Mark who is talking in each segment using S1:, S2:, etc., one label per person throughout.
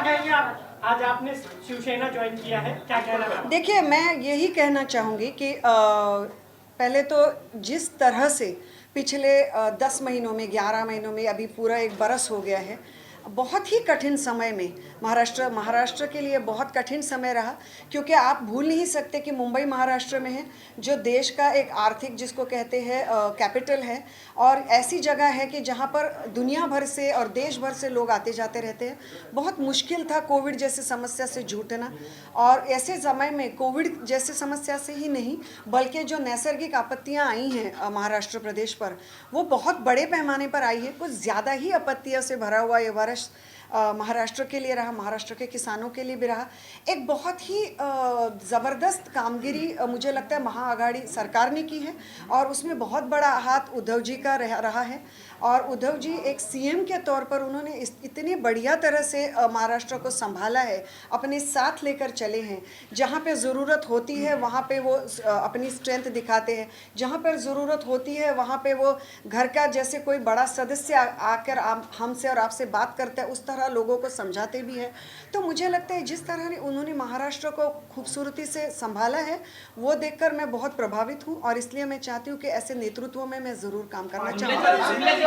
S1: कहेंगे आप, आज आपने शिवसेना ज्वाइन किया है, क्या कहना है?
S2: देखिए, मैं यही कहना चाहूँगी कि पहले तो जिस तरह से पिछले 10 महीनों में, 11 महीनों में, अभी पूरा एक बरस हो गया है, बहुत ही कठिन समय में महाराष्ट्र के लिए बहुत कठिन समय रहा, क्योंकि आप भूल नहीं सकते कि मुंबई महाराष्ट्र में है, जो देश का एक आर्थिक, जिसको कहते हैं कैपिटल है, और ऐसी जगह है कि जहाँ पर दुनिया भर से और देश भर से लोग आते जाते रहते हैं। बहुत मुश्किल था कोविड जैसे समस्या से जूझना, और ऐसे समय में कोविड जैसे समस्या से ही नहीं, बल्कि जो नैसर्गिक आपत्तियाँ आई हैं महाराष्ट्र प्रदेश पर, वो बहुत बड़े पैमाने पर आई है। कुछ ज़्यादा ही आपत्तियों से भरा हुआ ये वर्ष महाराष्ट्र के लिए रहा, महाराष्ट्र के किसानों के लिए भी रहा। एक बहुत ही ज़बरदस्त कामगिरी मुझे लगता है महाआघाड़ी सरकार ने की है, और उसमें बहुत बड़ा हाथ उद्धव जी का रहा है। और उद्धव जी एक सीएम के तौर पर उन्होंने इतनी बढ़िया तरह से महाराष्ट्र को संभाला है, अपने साथ लेकर चले हैं। जहाँ पे ज़रूरत होती है वहाँ पे वो अपनी स्ट्रेंथ दिखाते हैं, जहाँ पर ज़रूरत होती है वहाँ पे वो घर का जैसे कोई बड़ा सदस्य आकर हमसे और आपसे बात करता है, उस तरह लोगों को समझाते भी है। तो मुझे लगता है जिस तरह उन्होंने महाराष्ट्र को खूबसूरती से संभाला है, वो देखकर मैं बहुत प्रभावित हूँ, और इसलिए मैं चाहती हूँ कि ऐसे नेतृत्व में मैं ज़रूर काम करना चाहूँगी।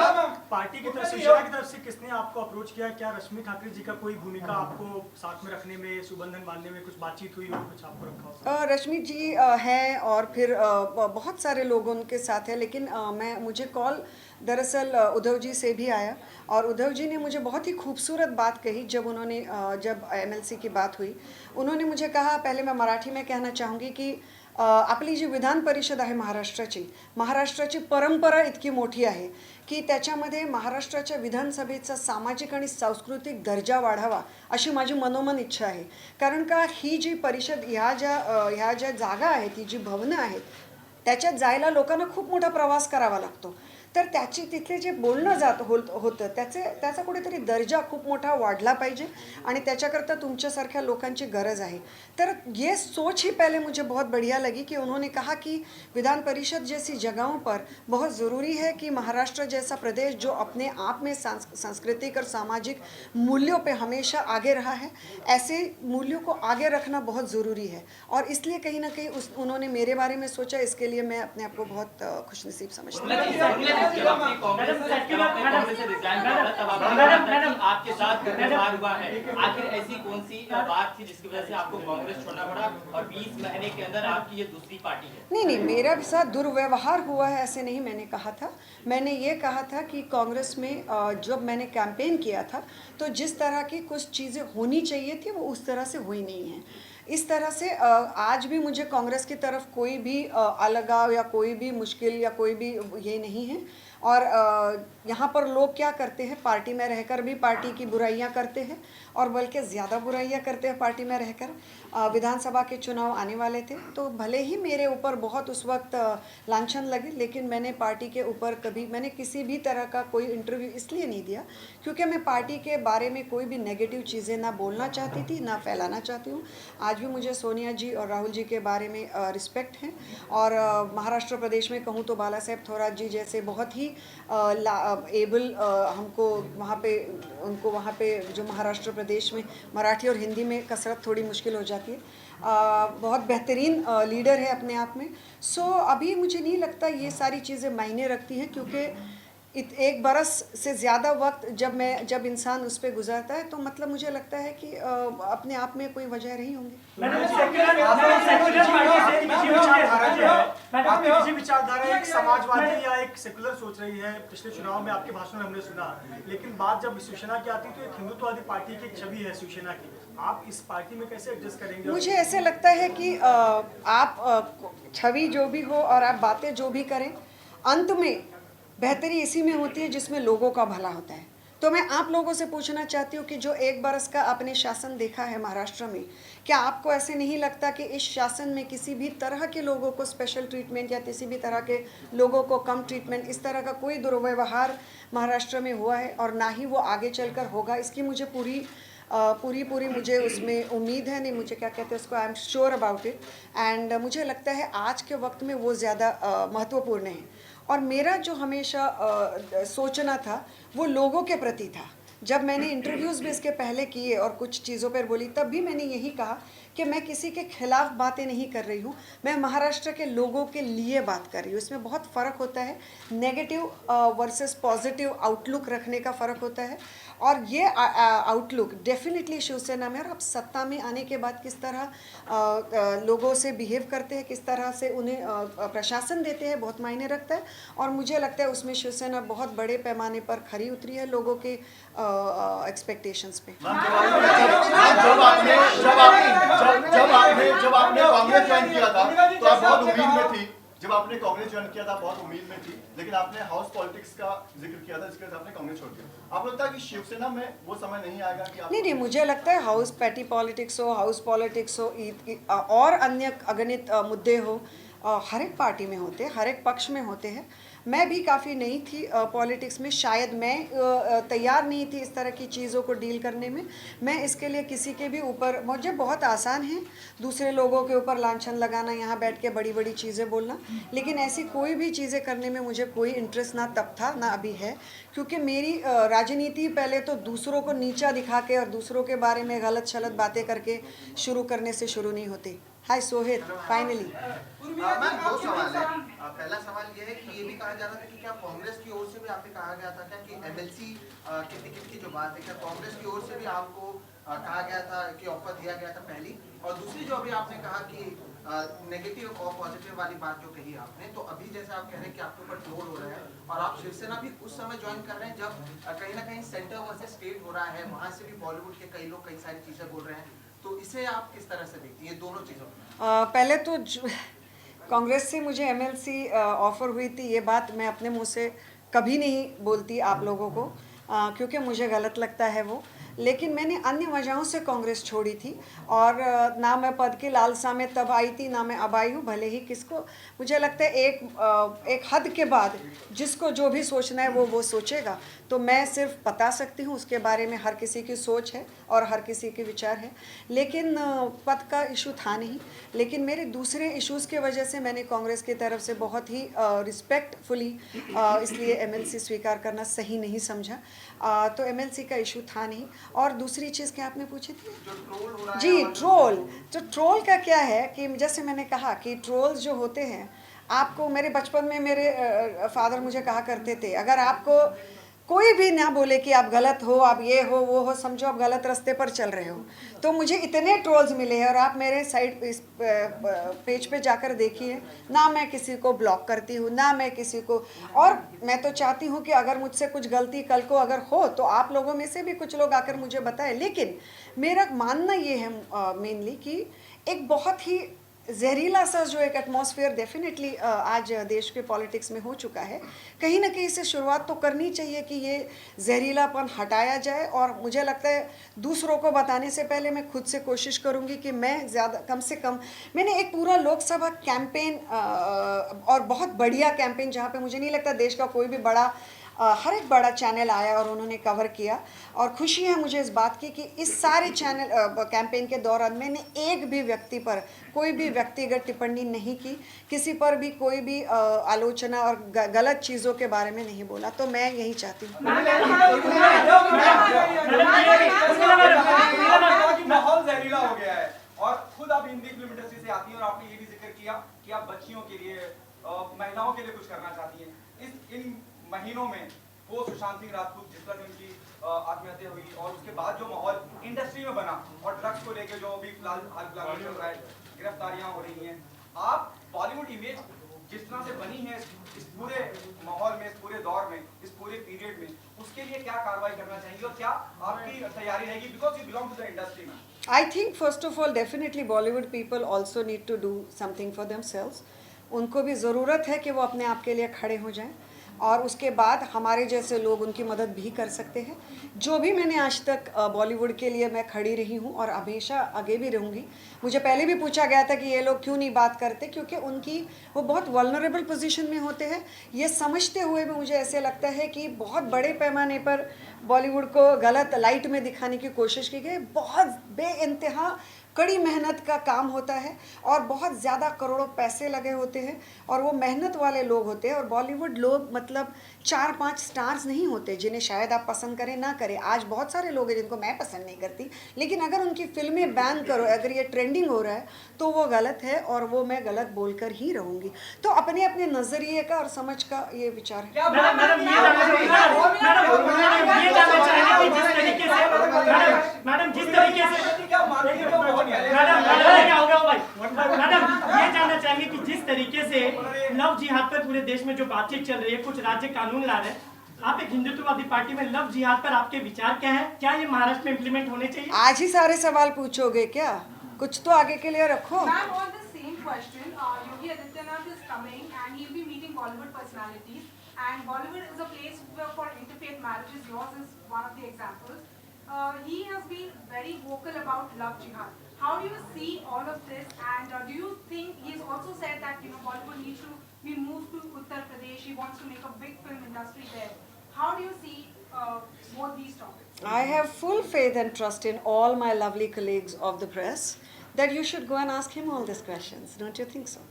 S3: पार्टी की तरफ से, शिवसेना की तरफ से किसने आपको अप्रोच किया? क्या रश्मि ठाकरे जी का कोई भूमिका आपको साथ में रखने में, सुबंधन बांधने में कुछ बातचीत हुई और कुछ आपको रखा हो?
S2: रश्मि जी हैं, और फिर बहुत सारे लोग उनके साथ हैं, लेकिन मुझे कॉल दरअसल उद्धव जी से भी आया, और उद्धव जी ने मुझे बहुत ही खूबसूरत बात कही जब एमएलसी की बात हुई। उन्होंने मुझे कहा, पहले मैं मराठी में कहना चाहूँगी कि आपली जी विधान परिषद आहे महाराष्ट्राची परंपरा इतकी मोठी आहे की त्याच्यामध्ये महाराष्ट्राच्या विधानसभेचा सामाजिक आणि सांस्कृतिक दर्जा वाढावा अशी माझी मनोमन इच्छा आहे। कारण का ही जी परिषद, ह्या ज्या जागा आहेत, ही जी भवनं आहेत, त्याच्यात जायला लोकांना खूप मोठा प्रवास करावा लागतो। तर तिथले जे बोलणं होतं त्याचा कुठेतरी दर्जा खूप मोठा वाढला पाहिजे, आणि त्याच्याकरता तुमच्यासारख्या लोकांची गरज आहे। तर ये सोच ही पहले मुझे बहुत बढ़िया लगी कि उन्होंने कहा कि विधान परिषद जैसी जगहों पर बहुत ज़रूरी है कि महाराष्ट्र जैसा प्रदेश जो अपने आप में सांस्कृतिक और सामाजिक मूल्यों पे हमेशा आगे रहा है, ऐसे मूल्यों को आगे रखना बहुत ज़रूरी है। और इसलिए कहीं ना कहीं उन्होंने मेरे बारे में सोचा, इसके लिए मैं अपने आप को बहुत खुशनसीब समझती हूँ।
S4: आपके साथ व्यवहार हुआ है, आखिर ऐसी कौन सी बात थी जिसकी वजह से आपको कांग्रेस छोड़ना पड़ा, और 20 महीने के अंदर आपकी ये दूसरी पार्टी है?
S2: नहीं, मेरा साथ दुर्व्यवहार हुआ है ऐसे नहीं मैंने कहा था। मैंने ये कहा था कि कांग्रेस में जब मैंने कैंपेन किया था, तो जिस तरह की कुछ चीज़ें होनी चाहिए थी वो उस तरह से हुई नहीं है। इस तरह से आज भी मुझे कांग्रेस की तरफ कोई भी अलगाव या कोई भी मुश्किल या कोई भी ये नहीं है। और यहाँ पर लोग क्या करते हैं, पार्टी में रहकर भी पार्टी की बुराइयाँ करते हैं, और बल्कि ज़्यादा बुराइयाँ करते हैं पार्टी में रहकर। विधानसभा के चुनाव आने वाले थे, तो भले ही मेरे ऊपर बहुत उस वक्त लांछन लगे, लेकिन मैंने पार्टी के ऊपर मैंने किसी भी तरह का कोई इंटरव्यू इसलिए नहीं दिया क्योंकि मैं पार्टी के बारे में कोई भी नेगेटिव चीज़ें ना बोलना चाहती थी, ना फैलाना चाहती हूँ। आज भी मुझे सोनिया जी और राहुल जी के बारे में रिस्पेक्ट है, और महाराष्ट्र प्रदेश में कहूँ तो बाला साहेब थोरात जी जैसे बहुत ही एबल हमको उनको वहाँ पे जो महाराष्ट्र प्रदेश में मराठी और हिंदी में कसरत थोड़ी मुश्किल हो जाती है, बहुत बेहतरीन लीडर है अपने आप में। सो अभी मुझे नहीं लगता ये सारी चीज़ें मायने रखती हैं, क्योंकि एक बरस से ज़्यादा वक्त जब इंसान उस पर गुजारता है, तो मतलब मुझे लगता है कि अपने आप में कोई वजह रही होंगी।
S3: आपकी विचारधारा एक समाजवादी या एक सेकुलर सोच रही है, पिछले चुनाव में आपके भाषण में हमने सुना, लेकिन बात जब शिवसेना की आती है तो एक हिंदुत्ववादी पार्टी की एक छवि है शिवसेना की। आप इस पार्टी में कैसे एडजस्ट करेंगे?
S2: मुझे ऐसे लगता है कि आप छवि जो भी हो और आप बातें जो भी करें, अंत में बेहतरी इसी में होती है जिसमें लोगों का भला होता है। तो मैं आप लोगों से पूछना चाहती हूँ कि जो एक बरस का आपने शासन देखा है महाराष्ट्र में, क्या आपको ऐसे नहीं लगता कि इस शासन में किसी भी तरह के लोगों को स्पेशल ट्रीटमेंट या किसी भी तरह के लोगों को कम ट्रीटमेंट, इस तरह का कोई दुर्व्यवहार महाराष्ट्र में हुआ है, और ना ही वो आगे चलकर होगा? इसकी मुझे पूरी मुझे उसमें उम्मीद है, नहीं मुझे क्या कहते हैं उसको, आई am sure about it. And मुझे लगता है आज के वक्त में वो ज़्यादा महत्वपूर्ण है। और मेरा जो हमेशा सोचना था वो लोगों के प्रति था, जब मैंने इंटरव्यूज़ भी इसके पहले किए और कुछ चीज़ों पर बोली, तब भी मैंने यही कहा कि मैं किसी के खिलाफ बातें नहीं कर रही हूँ, मैं महाराष्ट्र के लोगों के लिए बात कर रही हूँ। इसमें बहुत फ़र्क होता है, नेगेटिव वर्सेस पॉजिटिव आउटलुक रखने का फ़र्क होता है। और ये आउटलुक डेफिनेटली शिवसेना में, और अब सत्ता में आने के बाद किस तरह लोगों से बिहेव करते हैं, किस तरह से उन्हें प्रशासन देते हैं, बहुत मायने रखता है। और मुझे लगता है उसमें शिवसेना बहुत बड़े पैमाने पर खरी उतरी है लोगों के एक्सपेक्टेशंस पे।
S5: जब आपने कांग्रेस ज्वाइन किया था तो आप बहुत उम्मीद में थी। जब आपने कांग्रेस ज्वाइन किया था बहुत उम्मीद में थी, लेकिन आपने हाउस पॉलिटिक्स का जिक्र किया था, इसके बाद आपने कांग्रेस छोड़ दिया। आपको लगता है कि शिवसेना में वो समय नहीं आएगा कि आप...
S2: नहीं, मुझे लगता है हाउस पैटी पॉलिटिक्स हो, हाउस पॉलिटिक्स हो, और अन्य अगणित मुद्दे हो, हर एक पार्टी में होते हैं, हर एक पक्ष में होते हैं। मैं भी काफ़ी नई थी पॉलिटिक्स में, शायद मैं तैयार नहीं थी इस तरह की चीज़ों को डील करने में। मैं इसके लिए किसी के भी ऊपर, मुझे बहुत आसान है दूसरे लोगों के ऊपर लांछन लगाना, यहाँ बैठ के बड़ी बड़ी चीज़ें बोलना, लेकिन ऐसी कोई भी चीज़ें करने में मुझे कोई इंटरेस्ट ना तब था ना अभी है। क्योंकि मेरी राजनीति पहले तो दूसरों को नीचा दिखा के और दूसरों के बारे में गलत शलत बातें करके शुरू करने से शुरू नहीं होती। हाय सोहित, फाइनली
S6: मैम दो सवाल है। पहला सवाल ये है कि ये भी कहा जा रहा था कि क्या कांग्रेस की ओर से भी आपसे कहा गया था क्या कि एमएलसी के टिकट की जो बात है, क्या कांग्रेस की ओर से भी आपको कहा गया था कि ऑफर दिया गया था पहली? और दूसरी जो अभी आपने कहा कि नेगेटिव और पॉजिटिव वाली बात जो कही आपने, तो अभी जैसे आप कह रहे हैं कि आपके ऊपर ट्रोल हो रहा है और आप शिवसेना भी उस समय ज्वाइन कर रहे हैं जब कहीं ना कहीं सेंटर वर्सेस स्टेट हो रहा है, वहां से भी बॉलीवुड के कई लोग कई सारी चीजें बोल रहे हैं, तो इसे आप किस तरह से देखती हैं दोनों चीजों?
S2: पहले तो कांग्रेस से मुझे एमएलसी ऑफ़र हुई थी, ये बात मैं अपने मुंह से कभी नहीं बोलती आप लोगों को, क्योंकि मुझे गलत लगता है वो। लेकिन मैंने अन्य वजहों से कांग्रेस छोड़ी थी, और ना मैं पद की लालसा में तब आई थी, ना मैं अब आई हूँ। भले ही किसको, मुझे लगता है एक हद के बाद जिसको जो भी सोचना है वो सोचेगा। तो मैं सिर्फ बता सकती हूँ, उसके बारे में हर किसी की सोच है और हर किसी के विचार है। लेकिन पद का इशू था नहीं, लेकिन मेरे दूसरे इश्यूज़ के वजह से मैंने कांग्रेस की तरफ से बहुत ही रिस्पेक्टफुली इसलिए एमएलसी स्वीकार करना सही नहीं समझा। तो एमएलसी का इशू था नहीं। और दूसरी चीज़ क्या आपने पूछी थी? जी, ट्रोल। तो ट्रोल का क्या है कि जैसे मैंने कहा कि ट्रोल्स जो होते हैं, आपको मेरे बचपन में मेरे फादर मुझे कहा करते थे, अगर आपको कोई भी ना बोले कि आप गलत हो, आप ये हो वो हो, समझो आप गलत रास्ते पर चल रहे हो। तो मुझे इतने ट्रोल्स मिले हैं, और आप मेरे साइड इस पेज पे जाकर देखिए, ना मैं किसी को ब्लॉक करती हूँ, ना मैं किसी को, और मैं तो चाहती हूँ कि अगर मुझसे कुछ गलती कल को अगर हो तो आप लोगों में से भी कुछ लोग आकर मुझे बताएं। लेकिन मेरा मानना ये है मेनली कि एक बहुत ही जहरीला सा जो एक एटमॉस्फेयर डेफिनेटली आज देश के पॉलिटिक्स में हो चुका है, कहीं ना कहीं से शुरुआत तो करनी चाहिए कि ये जहरीलापन हटाया जाए। और मुझे लगता है दूसरों को बताने से पहले मैं खुद से कोशिश करूँगी कि मैं ज़्यादा, कम से कम, मैंने एक पूरा लोकसभा कैंपेन और बहुत बढ़िया कैंपेन, जहाँ पे मुझे नहीं लगता देश का कोई भी बड़ा हर एक बड़ा चैनल आया और उन्होंने कवर किया। और खुशी है मुझे इस बात की कि इस सारे चैनल कैंपेन के दौरान मैंने एक भी व्यक्ति पर कोई भी व्यक्तिगत टिप्पणी नहीं की, किसी पर भी कोई भी आलोचना और गलत चीज़ों के बारे में नहीं बोला। तो मैं यही चाहती हूँ।
S7: माहौल जहरीला हो गया है, और खुद आप हिंदी फिल्म इंडस्ट्री से आती हैं और आपने ये भी जिक्र किया कि आप बच्चियों के लिए, महिलाओं के लिए कुछ करना चाहती हैं। इन महीनों में वो सुशांत सिंह राजपूत, जिस तरह उनकी आत्महत्या हुई, और उसके बाद जो माहौल इंडस्ट्री में बना, और ड्रग्स को लेकर जो अभी फिलहाल चल रहा है, गिरफ्तारियां हो रही हैं, आप बॉलीवुड इमेज जिस तरह से बनी है इस पूरे माहौल में, इस पूरे दौर में, इस पूरे पीरियड में, उसके लिए क्या कार्रवाई करना चाहिए और क्या आपकी तैयारी रहेगी, because you belong to the industry में?
S2: I think first of all definitely Bollywood people also need to do something for themselves. उनको भी ज़रूरत है कि वो अपने आप के लिए खड़े हो जाएं, और उसके बाद हमारे जैसे लोग उनकी मदद भी कर सकते हैं। जो भी मैंने आज तक बॉलीवुड के लिए मैं खड़ी रही हूँ और हमेशा आगे भी रहूँगी। मुझे पहले भी पूछा गया था कि ये लोग क्यों नहीं बात करते, क्योंकि उनकी वो बहुत वल्नरेबल पोजीशन में होते हैं। ये समझते हुए भी मुझे ऐसे लगता है कि बहुत बड़े पैमाने पर बॉलीवुड को गलत लाइट में दिखाने की कोशिश की गई। बहुत बेइंतहा कड़ी मेहनत का काम होता है और बहुत ज़्यादा करोड़ों पैसे लगे होते हैं और वो मेहनत वाले लोग होते हैं। और बॉलीवुड लोग मतलब 4-5 स्टार्स नहीं होते जिन्हें शायद आप पसंद करें ना करें। आज बहुत सारे लोग हैं जिनको मैं पसंद नहीं करती, लेकिन अगर उनकी फिल्में बैन करो, अगर ये ट्रेंडिंग हो रहा है तो वो गलत है और वो मैं गलत बोलकर ही रहूँगी। तो अपने अपने नज़रिए का और समझ का ये विचार है।
S1: मैडम जिस तरीके से मैडम ये जानना चाहेंगे कि जिस तरीके से लव जिहाद पर पूरे देश में जो बातचीत चल रही है, कुछ राज्य कानून ला रहे हैं, आप एक हिंदुत्ववादी पार्टी में लव जिहाद पर आपके विचार क्या है? क्या ये महाराष्ट्र में इम्प्लीमेंट होने चाहिए?
S2: आज ही सारे सवाल पूछोगे क्या? कुछ तो आगे के लिए रखो।
S8: Ma'am, on the same question, Yogi Adityanath is coming and he'll be meeting Bollywood personalities. And Bollywood is a place for interfaith marriages. Yours is one of the examples. He has been very vocal about love jihad. How do you see all of this? And do you think he's also said that Bollywood needs to be moved to Uttar Pradesh? He wants to make a big film industry there. How do you see both these topics?
S2: I have full faith and trust in all my lovely colleagues of the press that you should go and ask him all these questions. Don't you think so?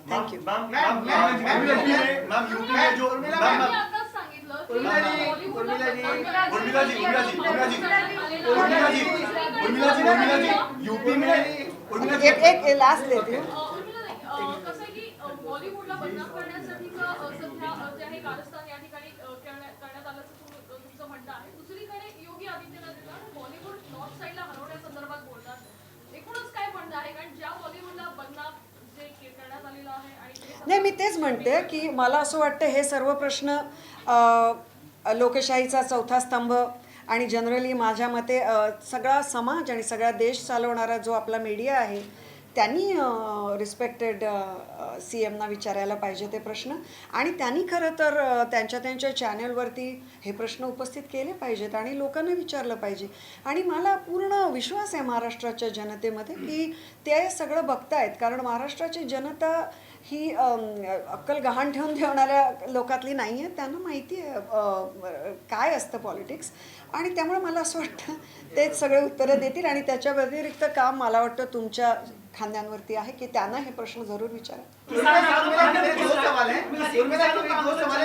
S2: Thank you.
S5: Ma'am UP में जो UP में
S2: एक last लेती हूँ।
S9: कसं आहे की बॉलिवूडला बदनाम करण्यासाठीचा सध्या जे आहे कारस्थान या ठिकाणी करण्यात आल्याचं तुमचं म्हणणं आहे। दुसरीकडे योगी आदित्यनाथ बॉलिवूड नॉर्थ साईडला हलवण्यासंदर्भात बोलतात। एकूणच काय म्हणणं आहे, कारण ज्या बॉलिवूडला बदनाम जे करण्यात आलेलं आहे आणि
S2: नाही, मी तेच म्हणते की मला असं वाटतं हे सर्व प्रश्न लोकशाहीचा चौथा स्तंभ आणि जनरली माझ्या मते सगळा समाज आणि सगळा देश चालवणारा जो आपला मीडिया आहे त्यांनी रिस्पेक्टेड CMना विचारायला पाहिजे ते प्रश्न आणि त्यांनी खरं तर त्यांच्या चॅनलवरती हे प्रश्न उपस्थित केले पाहिजेत आणि लोकांना विचारलं पाहिजे। आणि मला पूर्ण विश्वास आहे महाराष्ट्राच्या जनतेमध्ये की ते सगळं बघतायत, कारण महाराष्ट्राची जनता ही अक्कल गहाण ठेवून ठेवणाऱ्या लोकातली नाही आहे। त्यांना माहिती आहे काय असतं पॉलिटिक्स आणि त्यामुळे मला असं वाटतं तेच सगळे उत्तरं देतील आणि त्याच्या व्यतिरिक्त काम मला वाटतं तुमच्या खांद्यांवरती आहे की त्यांना हे प्रश्न जरूर विचारा।
S6: दो सवाल है।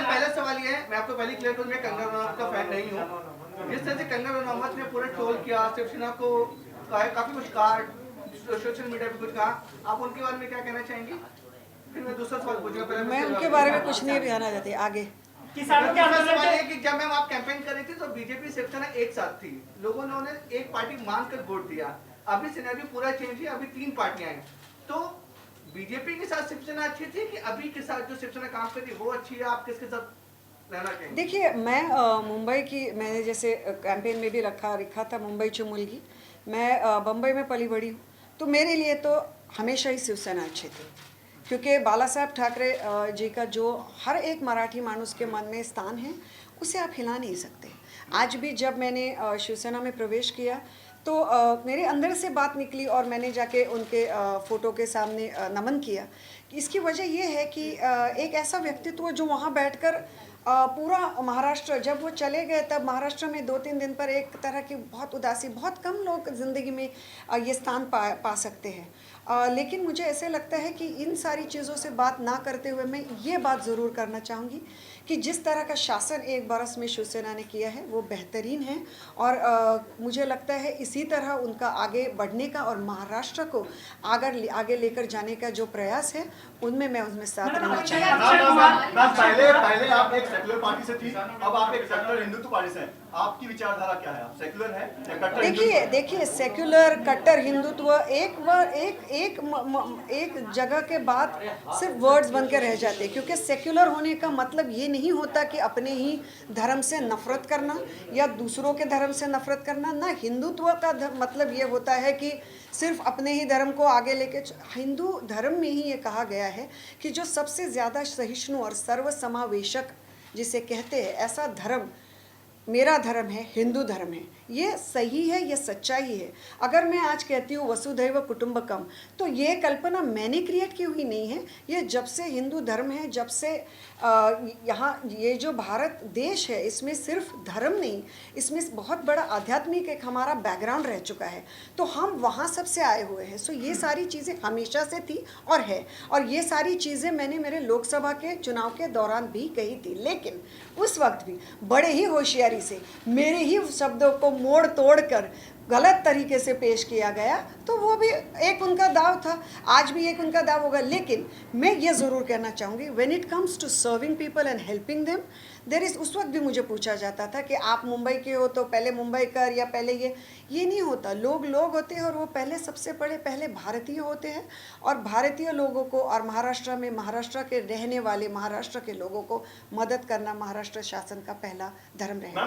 S6: पहला सवाल ये है, मैं आपको पहले क्लियर करूं, मैं कंगना रनौत का फैन नहीं हूं। जिस तरह से कंगना रनौत ने पूरा ट्रोल किया, शिवसेना को काफी कुछ कहा, सोशल मीडिया पे कुछ कहा, आप उनके बारे में क्या कहना चाहेंगे? फिर मैं दूसरा सवाल पूछूंगा।
S2: मैं उनके बारे में कुछ नहीं कहना चाहती। आगे
S1: किसानों के आंदोलन
S6: है कि जब मैम आप कैंपेन कर रही थी तो बीजेपी शिवसेना एक साथ थी, लोगों ने उन्हें एक पार्टी मानकर वोट दिया। अभी सिनेरियो पूरा चेंज है, अभी 3 पार्टियां हैं। तो बीजेपी के साथ शिवसेना अच्छी थी कि अभी के साथ जो शिवसेना काम करती है वो अच्छी है? आप किसके साथ रहना चाहेंगे?
S2: देखिए, मैं मुंबई की, मैंने जैसे कैंपेन में भी रखा था मुंबईची मुलगी, मैं बम्बई में पली बड़ी हूँ, तो मेरे लिए तो हमेशा ही शिवसेना अच्छी थी क्योंकि बाला साहब ठाकरे जी का जो हर एक मराठी मानुस के मन में स्थान है उसे आप हिला नहीं सकते। आज भी जब मैंने शिवसेना में प्रवेश किया तो मेरे अंदर से बात निकली और मैंने जाके उनके फ़ोटो के सामने नमन किया। इसकी वजह ये है कि एक ऐसा व्यक्तित्व जो वहाँ बैठकर पूरा महाराष्ट्र, जब वो चले गए तब महाराष्ट्र में 2-3 दिन पर एक तरह की बहुत उदासी, बहुत कम लोग ज़िंदगी में ये स्थान पा सकते हैं। लेकिन मुझे ऐसे लगता है कि इन सारी चीज़ों से बात ना करते हुए मैं ये बात ज़रूर करना चाहूँगी कि जिस तरह का शासन 1 बरस में शिवसेना ने किया है वो बेहतरीन है और मुझे लगता है इसी तरह उनका आगे बढ़ने का और महाराष्ट्र को आगे लेकर जाने का जो प्रयास है उनमें साथ रहना चाहिए।
S5: पहले आप एक सेक्युलर पार्टी से थी, अब आप एक सेक्युलर हिंदुत्व पार्टी से हैं। आपकी विचारधारा क्या है? आप सेक्युलर हैं या कट्टर हिंदुत्व?
S2: देखिए सेक्युलर कट्टर हिंदुत्व एक जगह के बाद सिर्फ वर्ड्स बन के रह जाते हैं, क्योंकि सेक्युलर होने का मतलब ये नहीं होता कि अपने ही धर्म से नफरत करना या दूसरों के धर्म से नफरत करना ना। हिंदुत्व का मतलब ये होता है कि सिर्फ अपने ही धर्म को आगे लेके, हिंदू धर्म में ही ये कहा गया है कि जो सबसे ज़्यादा सहिष्णु और सर्वसमावेशक जिसे कहते हैं ऐसा धर्म मेरा धर्म है, हिंदू धर्म है, ये सही है, ये सच्चाई है। अगर मैं आज कहती हूँ वसुधैव कुटुंबकम, तो ये कल्पना मैंने क्रिएट की हुई नहीं है। ये जब से हिंदू धर्म है, जब से यहाँ ये जो भारत देश है, इसमें सिर्फ धर्म नहीं, इसमें बहुत बड़ा आध्यात्मिक एक हमारा बैकग्राउंड रह चुका है। तो हम वहाँ सब से आए हुए हैं। सो ये सारी चीज़ें हमेशा से थी और है, और ये सारी चीज़ें मैंने मेरे लोकसभा के चुनाव के दौरान भी कही थी। लेकिन उस वक्त भी बड़े ही होशियारी से मेरे ही शब्दों को मोड़ तोड़ कर गलत तरीके से पेश किया गया, तो वो भी एक उनका दाव था, आज भी एक उनका दाव होगा। लेकिन मैं ये ज़रूर कहना चाहूँगी, when it comes to serving people and helping them, there is, उस वक्त भी मुझे पूछा जाता था कि आप मुंबई के हो तो पहले मुंबई कर, या पहले ये नहीं होता। लोग होते हैं, और वो पहले सबसे पहले भारतीय होते हैं, और भारतीय लोगों को, और महाराष्ट्र में महाराष्ट्र के रहने वाले महाराष्ट्र के लोगों को मदद करना महाराष्ट्र शासन का पहला धर्म रहेगा।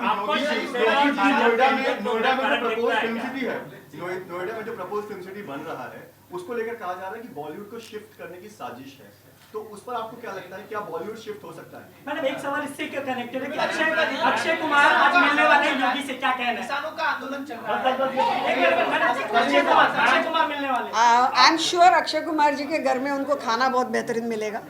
S5: नोएडा में जो प्रपोज फिल्म सिटी बन रहा है, उसको लेकर कहा जा रहा है कि बॉलीवुड को शिफ्ट करने की साजिश है, तो उस पर आपको क्या लगता है, क्या बॉलीवुड शिफ्ट हो सकता है?
S1: मैडम एक सवाल इससे कनेक्टेड है कि अक्षय कुमार आज मिलने वाले हैं, योगी से क्या कहना है?
S6: किसानों का आंदोलन चल रहा है।
S1: अक्षय कुमार मिलने वाले,
S2: I am sure Akshay Kumar ji के घर में उनको खाना बहुत बेहतरीन मिलेगा।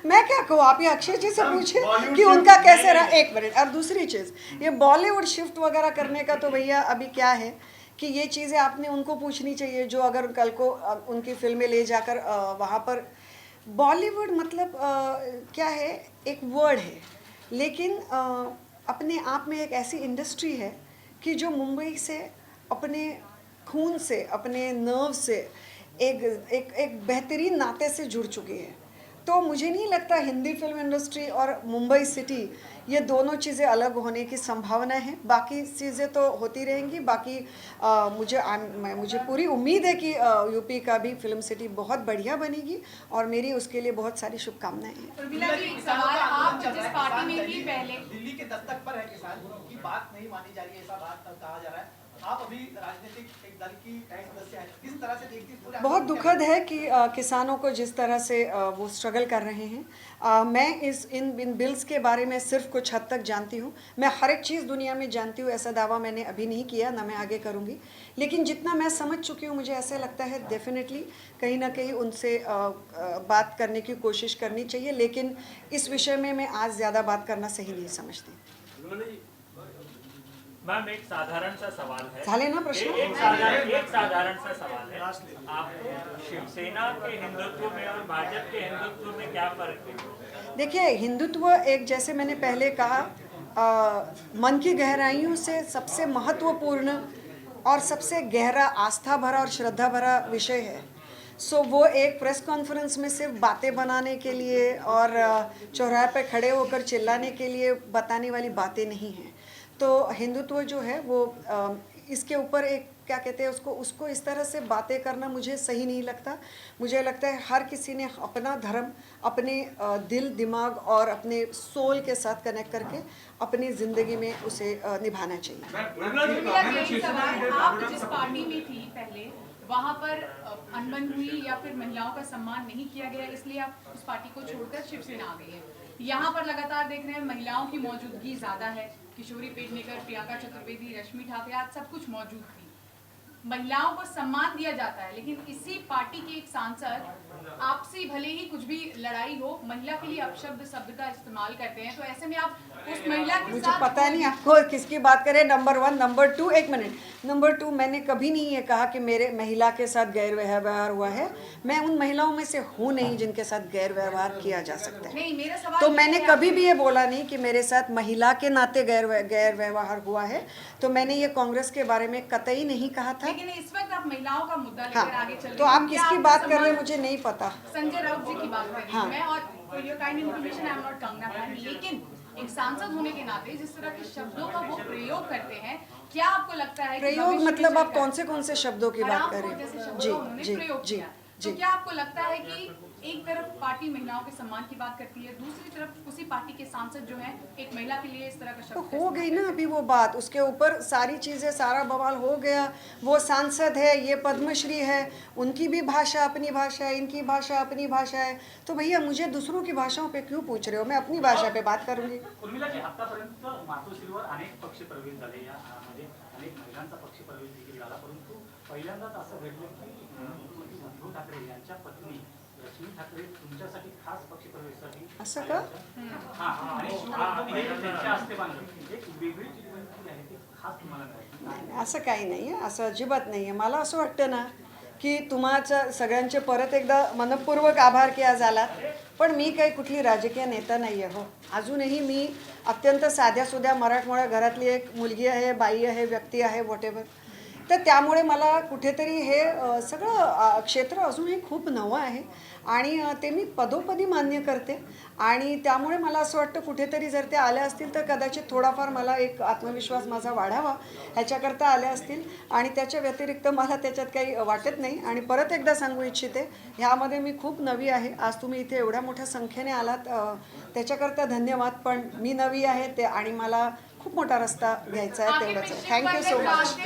S2: मैं क्या कहूँ, आप ये अक्षय जी से पूछे कि उनका कैसे रहा। एक मिनट। और दूसरी चीज़, ये बॉलीवुड शिफ्ट वगैरह करने का तो भैया अभी क्या है कि ये चीज़ें आपने उनको पूछनी चाहिए, जो अगर कल को उनकी फिल्में ले जाकर वहाँ पर, बॉलीवुड मतलब क्या है, एक वर्ड है, लेकिन अपने आप में एक ऐसी इंडस्ट्री है कि जो मुंबई से अपने खून से, अपने नर्व से एक बेहतरीन नाते से जुड़ चुकी है। तो मुझे नहीं लगता हिंदी फिल्म इंडस्ट्री और मुंबई सिटी, ये दोनों चीज़ें अलग होने की संभावना है। बाकी चीज़ें तो होती रहेंगी। बाकी मुझे पूरी उम्मीद है कि यूपी का भी फिल्म सिटी बहुत बढ़िया बनेगी, और मेरी उसके लिए बहुत सारी शुभकामनाएं हैं।
S6: दिल्ली के दस्तक पर है किसान की बात नहीं मानी जा रही है, ऐसा बात कहा जा रहा है। आप अभी राजनीतिक एक दल की सदस्य हैं, किस तरह से देखती हैं?
S2: बहुत दुखद है कि किसानों को जिस तरह से वो स्ट्रगल कर रहे हैं। मैं इन बिल्स के बारे में सिर्फ कुछ हद तक जानती हूँ। मैं हर एक चीज़ दुनिया में जानती हूँ, ऐसा दावा मैंने अभी नहीं किया, ना मैं आगे करूँगी। लेकिन जितना मैं समझ चुकी हूँ, मुझे ऐसा लगता है डेफिनेटली कहीं ना कहीं उनसे बात करने की कोशिश करनी चाहिए। लेकिन इस विषय में मैं आज ज़्यादा बात करना सही नहीं समझती।
S10: मैम एक साधारण सा सवाल है,
S2: झाले ना प्रश्न?
S10: एक साधारण सा सवाल है, आप शिवसेना के हिंदुत्व में और भाजपा के हिंदुत्व में क्या फर्क है?
S2: देखिए, हिंदुत्व एक, जैसे मैंने पहले कहा, मन की गहराइयों से सबसे महत्वपूर्ण और सबसे गहरा, आस्था भरा और श्रद्धा भरा विषय है। सो वो एक प्रेस कॉन्फ्रेंस में सिर्फ बातें बनाने के लिए और चौराहे पे खड़े होकर चिल्लाने के लिए बताने वाली बातें नहीं हैं। तो हिंदुत्व जो है वो इसके ऊपर एक, क्या कहते हैं उसको इस तरह से बातें करना मुझे सही नहीं लगता। मुझे लगता है हर किसी ने अपना धर्म अपने दिल, दिमाग और अपने सोल के साथ कनेक्ट करके अपनी ज़िंदगी में उसे निभाना चाहिए।
S11: आप जिस पार्टी में थी पहले, वहाँ पर अनबन हुई या फिर महिलाओं का सम्मान नहीं किया गया, इसलिए आप उस पार्टी को छोड़कर शिवसेना आ गई है। यहाँ पर लगातार देख रहे हैं महिलाओं की मौजूदगी ज़्यादा है। किशोरी पेडनेकर, प्रियंका चतुर्वेदी, रश्मि ठाकरे, आज सब कुछ मौजूद थी। महिलाओं को सम्मान दिया जाता है, लेकिन इसी पार्टी के एक सांसद आपसी भले ही कुछ भी लड़ाई हो, महिला के लिए अपशब्द शब्द का इस्तेमाल करते हैं। तो ऐसे में आप उस महिला के
S2: मुझे
S11: साथ,
S2: पता नहीं आपको किसकी बात करें। नंबर 1, नंबर 2, एक मिनट, नंबर 2, मैंने कभी नहीं ये कहा कि मेरे महिला के साथ गैर व्यवहार हुआ है। मैं उन महिलाओं में से हूँ नहीं जिनके साथ गैर व्यवहार किया जा सकता है।
S11: नहीं, मेरा सवाल
S2: तो मैंने कभी भी ये बोला नहीं कि मेरे साथ महिला के नाते गैर व्यवहार हुआ है। तो मैंने ये कांग्रेस के बारे में कतई नहीं कहा था।
S11: लेकिन इस वक्त आप महिलाओं का मुद्दा लेकर आगे चल रहे हैं।
S2: तो आप किसकी बात कर रहे हैं मुझे नहीं पता।
S11: संजय राउत जी की बात कर रही हूँ मैं, और for your kind information, I am not Kangana fan. लेकिन एक सांसद होने के नाते जिस तरह के शब्दों का वो प्रयोग करते हैं, क्या आपको लगता है
S2: प्रयोग मतलब आप कौन से शब्दों की बात कर रहे हैं?
S11: जी, तो क्या आपको लगता है कि एक तरफ पार्टी महिलाओं के सम्मान की बात करती है, दूसरी तरफ उसी पार्टी के सांसद जो हैं एक महिला के लिए इस तरह का
S2: तो
S11: शब्द
S2: हो गई ना अभी वो बात, उसके ऊपर सारी चीज़ें, सारा बवाल हो गया। वो सांसद है, ये पद्मश्री है, उनकी भी भाषा अपनी भाषा है, इनकी भाषा अपनी भाषा है। तो भैया मुझे दूसरों की भाषाओं पे क्यों पूछ रहे हो, मैं अपनी भाषा पे बात करूँगी।
S12: उर्मिलाजी, आतापर्यंत मातोश्रीवर अनेक पक्षप्रवेश झाले, यामध्ये अनेक महिलांचा पक्षप्रवेश देखील झाला, परंतु पहिल्यांदाच असं घडलं की मुख्यमंत्री उद्धव ठाकरे यांच्या पत्नी रश्मी ठाकरे तुमच्यासाठी खास पक्षप्रवेशासाठी
S2: असं का?
S12: हां, आणि शिवभक्त हे त्यांच्या हस्ते बांधलं, एक वेगळी जी जी आहे ती खास तुम्हाला मिळाली.
S2: असं काही नाही आहे, असं अजिबात नाही आहे. मला असं वाटतं ना की तुम्हाचं सगळ्यांचे परत एकदा मनपूर्वक आभार की आज आलात. पण मी काही कुठली राजकीय नेता नाही आहे. हो, अजूनही मी अत्यंत साध्यासुध्या मराठमोळ्या घरातली एक मुलगी आहे, बाई आहे, व्यक्ती आहे, व्हॉटेवर. तर त्यामुळे मला कुठेतरी हे सगळं क्षेत्र अजूनही खूप नवं आहे आणि ते मी पदोपदी मान्य करते. आणि त्यामुळे मला असं वाटतं कुठेतरी जर ते आल्या असतील तर कदाचित थोडाफार मला एक आत्मविश्वास माझा वाढावा ह्याच्याकरता आल्या असतील. आणि त्याच्या व्यतिरिक्त मला त्याच्यात काही वाटत नाही. आणि परत एकदा सांगू इच्छिते, ह्यामध्ये मी खूप नवी आहे. आज तुम्ही इथे एवढ्या मोठ्या संख्येने आलात त्याच्याकरता धन्यवाद. पण मी नवी आहे ते, आणि मला खूप मोठा रस्ता घ्यायचा आहे, तेवढंच. Thank you so much.